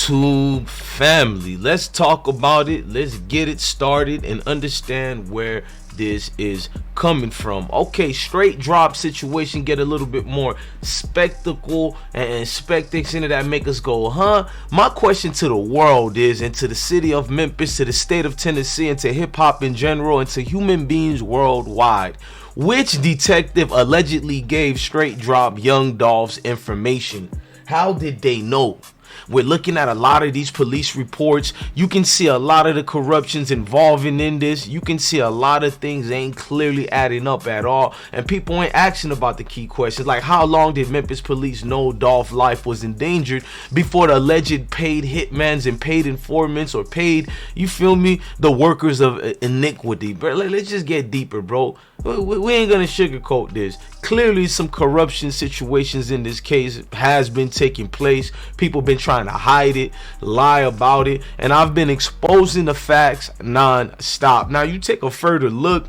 YouTube family, let's talk about it. Let's get it started and understand where this is coming from. Okay, Straightdroppp situation get a little bit more spectacle and spectacs into that make us go, huh? My question to the world is, and to the city of Memphis, to the state of Tennessee, and to hip-hop in general, and to human beings worldwide, which detective allegedly gave Straightdroppp young Dolph's information? How did they know? We're looking at a lot of these police reports. You can see a lot of the corruptions involving in this. You can see a lot of things ain't clearly adding up at all. And people ain't asking about the key questions. Like, how long did Memphis Police know Dolph's life was endangered before the alleged paid hitmans and paid informants or paid, you feel me, the workers of iniquity? Bro, let's just get deeper, bro. We ain't gonna sugarcoat this. Clearly some corruption situations in this case has been taking place. People been trying to hide it, lie about it, and I've been exposing the facts non-stop. Now you take a further look,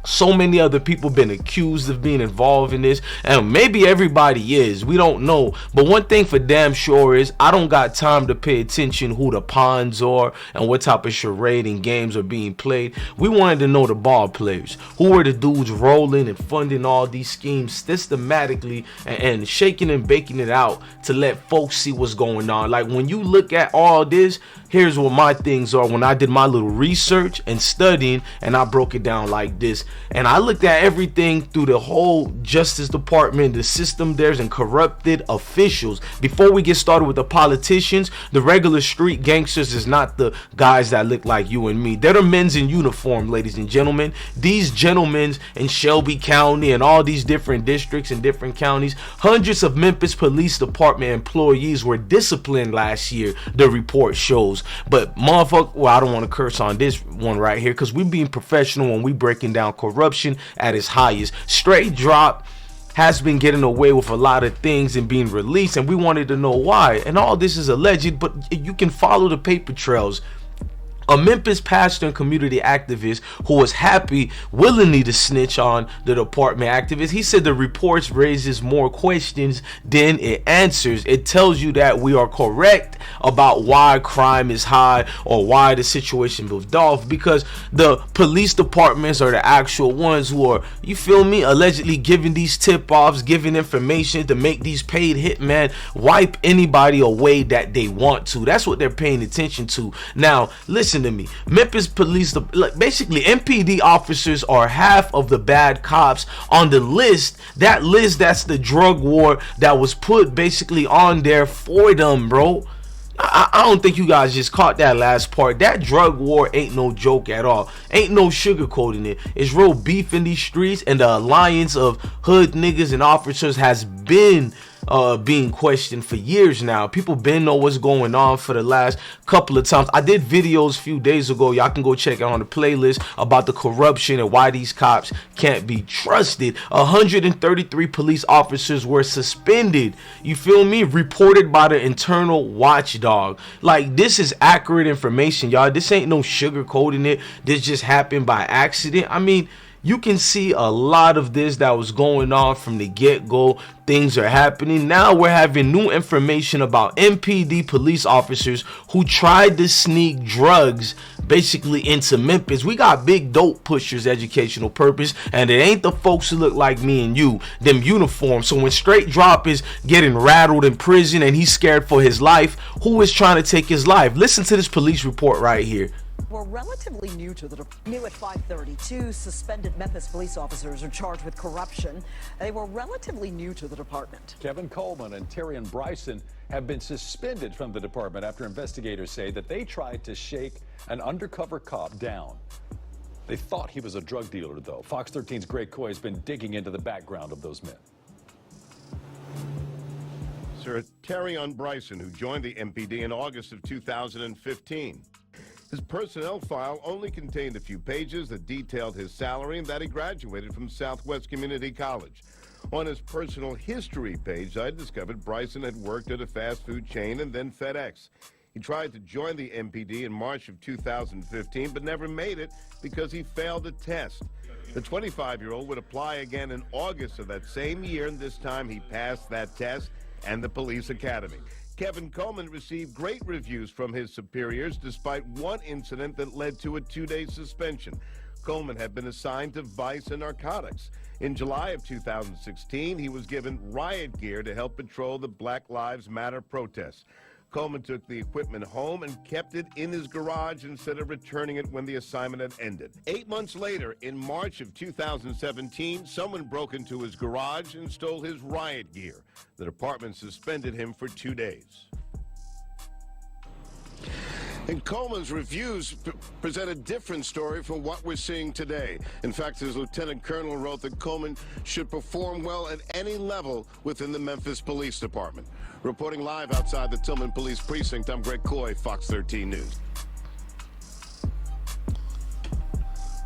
so many other people been accused of being involved in this, and maybe everybody is, we don't know. But one thing for damn sure is I don't got time to pay attention who the pawns are and what type of charade and games are being played. We wanted to know the ball players, who are the dudes rolling and funding all these schemes systematically and shaking and baking it out to let folks see what's going on. Like, when you look at all this, here's what my things are when I did my little research and studying, and I broke it down like this. And I looked at everything through the whole Justice Department, the system there's, and corrupted officials. Before we get started with the politicians, the regular street gangsters is not the guys that look like you and me. They're the men's in uniform, ladies and gentlemen. These gentlemen in Shelby County and all these different districts and different counties, hundreds of Memphis Police Department employees were disciplined last year, the report shows. But motherfucker, well, I don't want to curse on this one right here, because we being professional when we breaking down corruption at its highest. Straightdroppp has been getting away with a lot of things and being released, and we wanted to know why. And all this is alleged, but you can follow the paper trails. A Memphis pastor and community activist who was happy willingly to snitch on the department activist, he said the reports raises more questions than it answers. It tells you that we are correct about why crime is high or why the situation with Dolph, because the police departments are the actual ones who are, you feel me, allegedly giving these tip-offs, giving information to make these paid hitmen wipe anybody away that they want to. That's what they're paying attention to. Now listen to me, Memphis Police, basically MPD officers are half of the bad cops on the list. That list, that's the drug war that was put basically on there for them, bro. I don't think you guys just caught that last part. That drug war ain't no joke at all. Ain't no sugarcoating it. It's real beef in these streets, and the alliance of hood niggas and officers has been being questioned for years now. People been know what's going on for the last couple of times. I did videos a few days ago, y'all can go check it on the playlist, about the corruption and why these cops can't be trusted. 133 police officers were suspended, you feel me, reported by the internal watchdog. Like, this is accurate information, y'all. This ain't no sugarcoating it. This just happened by accident. I mean, you can see a lot of this that was going on from the get-go. Things are happening. Now we're having new information about MPD police officers who tried to sneak drugs basically into Memphis. We got big dope pushers, educational purpose, and it ain't the folks who look like me and you, them uniforms. So when Straightdroppp is getting rattled in prison and he's scared for his life, who is trying to take his life? Listen to this police report right here. Were relatively new at 5:32. Suspended Memphis police officers are charged with corruption. They were relatively new to the department. Kevin Coleman and Tyrion Bryson have been suspended from the department after investigators say that they tried to shake an undercover cop down. They thought he was a drug dealer, though. Fox 13's Greg Coy has been digging into the background of those men. Sir Tyrion Bryson, who joined the MPD in August of 2015. His personnel file only contained a few pages that detailed his salary and that he graduated from Southwest Community College. On his personal history page, I discovered Bryson had worked at a fast food chain and then FedEx. He tried to join the MPD in March of 2015, but never made it because he failed a test. The 25-year-old would apply again in August of that same year, and this time he passed that test and the police academy. Kevin Coleman received great reviews from his superiors despite one incident that led to a 2-day suspension. Coleman had been assigned to vice and narcotics. In July of 2016, he was given riot gear to help patrol the Black Lives Matter protests. Coleman took the equipment home and kept it in his garage instead of returning it when the assignment had ended. 8 months later, in March of 2017, someone broke into his garage and stole his riot gear. The department suspended him for 2 days. And Coleman's reviews present a different story from what we're seeing today. In fact, his lieutenant colonel wrote that Coleman should perform well at any level within the Memphis Police Department. Reporting live outside the Tillman Police Precinct, I'm Greg Coy, Fox 13 News.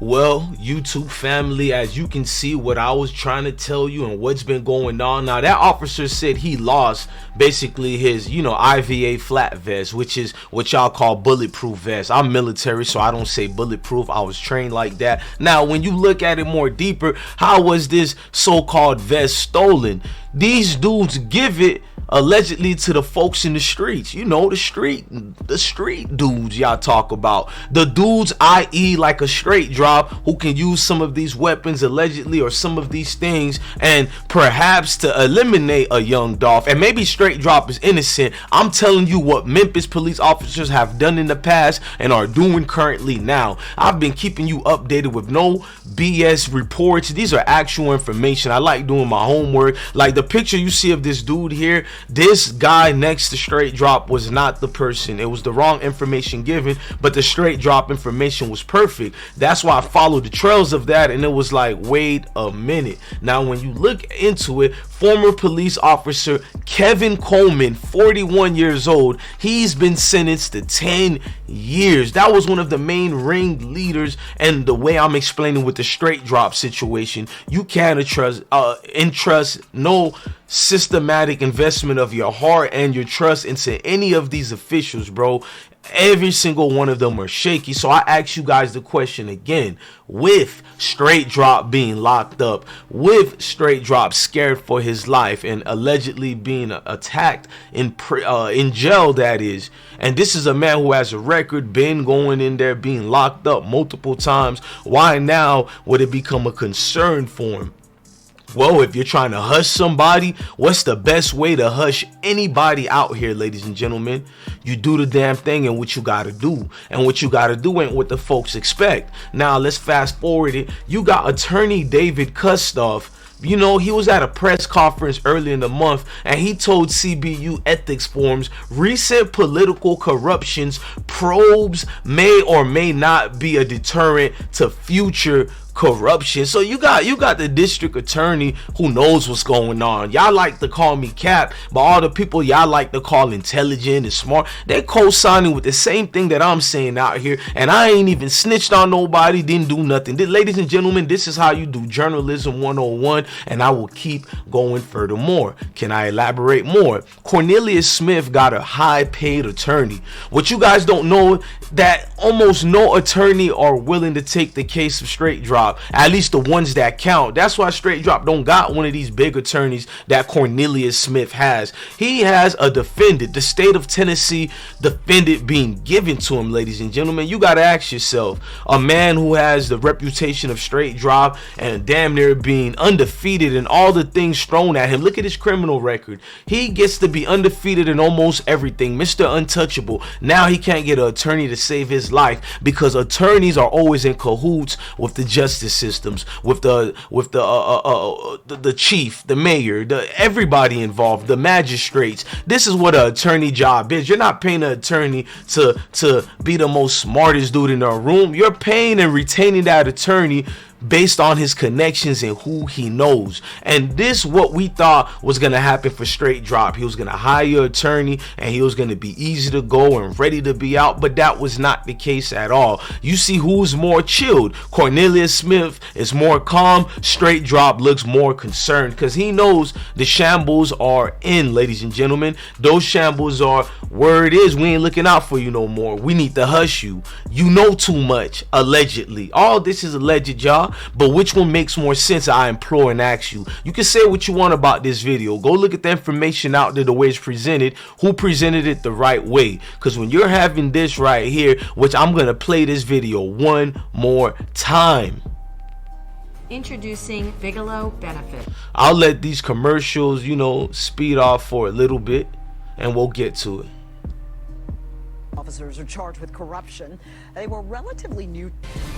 Well, YouTube family, as you can see what I was trying to tell you and what's been going on. Now, that officer said he lost basically his, IVA flat vest, which is what y'all call bulletproof vest. I'm military, so I don't say bulletproof. I was trained like that. Now, when you look at it more deeper, how was this so-called vest stolen? These dudes give it allegedly to the folks in the streets, the street dudes y'all talk about, the dudes, i.e. like a Straightdroppp, who can use some of these weapons allegedly, or some of these things, and perhaps to eliminate a young Dolph. And maybe Straightdroppp is innocent. I'm telling you what Memphis police officers have done in the past and are doing currently now. I've been keeping you updated with no BS reports. These are actual information. I like doing my homework. Like the picture you see of this dude here, this guy next to Straightdroppp was not the person. It was the wrong information given, but the Straightdroppp information was perfect. That's why I followed the trails of that, and it was like, wait a minute. Now, when you look into it, former police officer Kevin Coleman, 41 years old, he's been sentenced to 10 years. That was one of the main ringleaders, and the way I'm explaining with the Straightdroppp situation, you can't entrust no systematic investment of your heart and your trust into any of these officials, bro. Every single one of them are shaky. So I ask you guys the question again: with Straightdroppp being locked up, with Straightdroppp scared for his life and allegedly being attacked in jail, that is, and this is a man who has a record, been going in there, being locked up multiple times, why now would it become a concern for him? Well, if you're trying to hush somebody, what's the best way to hush anybody out here, ladies and gentlemen? You do the damn thing and what you gotta do. And what you gotta do ain't what the folks expect. Now, let's fast forward it. You got attorney David Kustov. He was at a press conference early in the month, and he told CBU ethics forums recent political corruptions probes may or may not be a deterrent to future corruption. So you got the district attorney who knows what's going on. Y'all like to call me Cap, but all the people y'all like to call intelligent and smart, they co-signing with the same thing that I'm saying out here, and I ain't even snitched on nobody, didn't do nothing. Ladies and gentlemen, this is how you do journalism 101, and I will keep going furthermore. Can I elaborate more? Cornelius Smith got a high-paid attorney. What you guys don't know, that almost no attorney are willing to take the case of Straightdroppp, at least the ones that count. That's why Straightdroppp don't got one of these big attorneys that Cornelius Smith has. He has a defendant, the state of Tennessee defendant being given to him, ladies and gentlemen. You gotta ask yourself, a man who has the reputation of Straightdroppp and damn near being undefeated and all the things thrown at him. Look at his criminal record. He gets to be undefeated in almost everything, Mr. Untouchable. Now he can't get an attorney to save his life because attorneys are always in cahoots with the justice systems, with the chief, the mayor, everybody involved, the magistrates. This is what an attorney job is. You're not paying an attorney to be the most smartest dude in the room. You're paying and retaining that attorney based on his connections and who he knows. And this what we thought was going to happen for Straightdroppp. He was going to hire an attorney and he was going to be easy to go and ready to be out, but that was not the case at all. You see who's more chilled. Cornelius Smith is more calm. Straightdroppp looks more concerned because he knows the shambles are in, ladies and gentlemen. Those shambles are, word is, we ain't looking out for you no more. We need to hush you. You know too much, allegedly. All this is alleged, y'all. But which one makes more sense? I implore and ask you. You can say what you want about this video. Go look at the information out there, the way it's presented, who presented it the right way. Because when you're having this right here, which I'm going to play this video one more time. Introducing Bigelow Benefit. I'll let these commercials, you know, speed off for a little bit and we'll get to it. Officers are charged with corruption. They were relatively new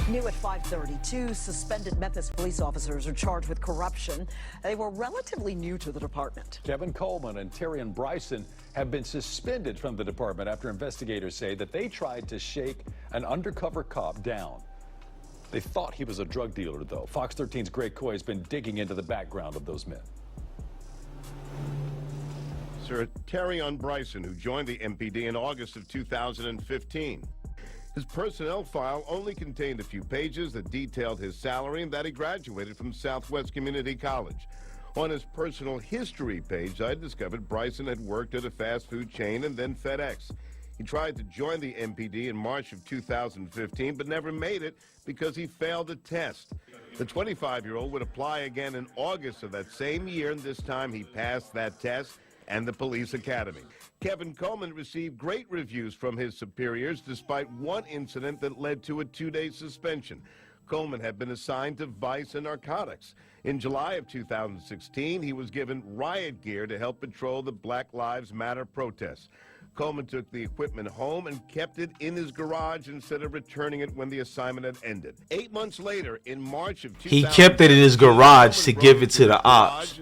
at 532. Suspended Memphis police officers are charged with corruption. They were relatively new to the department. Kevin Coleman and Terrion Bryson have been suspended from the department after investigators say that they tried to shake an undercover cop down. They thought he was a drug dealer, though. Fox 13's Greg Coy has been digging into the background of those men. Sir Terrion Bryson, who joined the MPD in August of 2015. His personnel file only contained a few pages that detailed his salary and that he graduated from Southwest Community College. On his personal history page, I discovered Bryson had worked at a fast food chain and then FedEx. He tried to join the MPD in March of 2015, but never made it because he failed a test. The 25-year-old would apply again in August of that same year, and this time he passed that test and the police academy. Kevin Coleman received great reviews from his superiors despite one incident that led to a 2-day suspension. Coleman had been assigned to vice and narcotics. In July of 2016, he was given riot gear to help patrol the Black Lives Matter protests. Coleman took the equipment home and kept it in his garage instead of returning it when the assignment had ended. 8 months later, in March of 2016, he kept it in his garage to give it to the ops.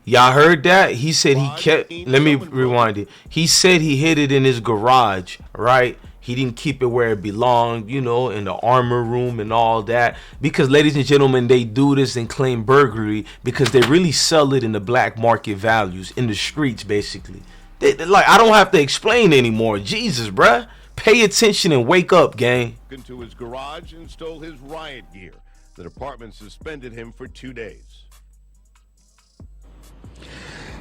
Y'all heard that? He said he kept, let me rewind it. He said he hid it in his garage, right? He didn't keep it where it belonged, you know, in the armor room and all that. Because, ladies and gentlemen, they do this and claim burglary because they really sell it in the black market values, in the streets, basically. Like, I don't have to explain anymore. Jesus, bruh. Pay attention and wake up, gang. Into his garage and stole his riot gear. The department suspended him for 2 days.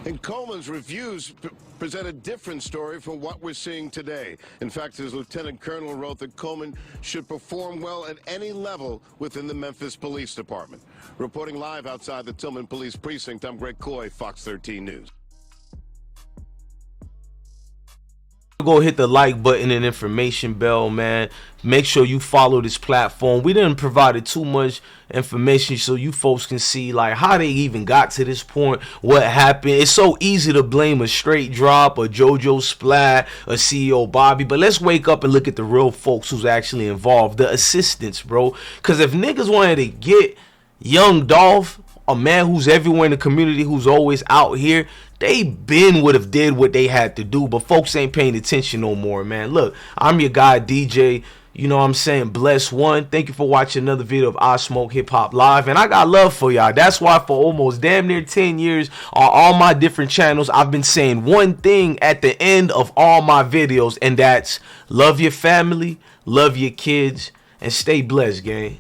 And Coleman's reviews present a different story from what we're seeing today. In fact, his lieutenant colonel wrote that Coleman should perform well at any level within the Memphis Police Department. Reporting live outside the Tillman Police Precinct, I'm Greg Coy, Fox 13 News. Go hit the like button and information bell, man. Make sure you follow this platform. We didn't provide too much information so you folks can see like how they even got to this point, what happened. It's so easy to blame a Straightdroppp, a JoJo Splat, a CEO Bobby, but let's wake up and look at the real folks who's actually involved, the assistants, bro. Because if niggas wanted to get young Dolph, a man who's everywhere in the community, who's always out here, they been would have did what they had to do, but folks ain't paying attention no more, man. Look, I'm your guy, DJ. You know what I'm saying? Bless one. Thank you for watching another video of I Smoke Hip Hop Live. And I got love for y'all. That's why for almost damn near 10 years on all my different channels, I've been saying one thing at the end of all my videos, and that's love your family, love your kids, and stay blessed, gang.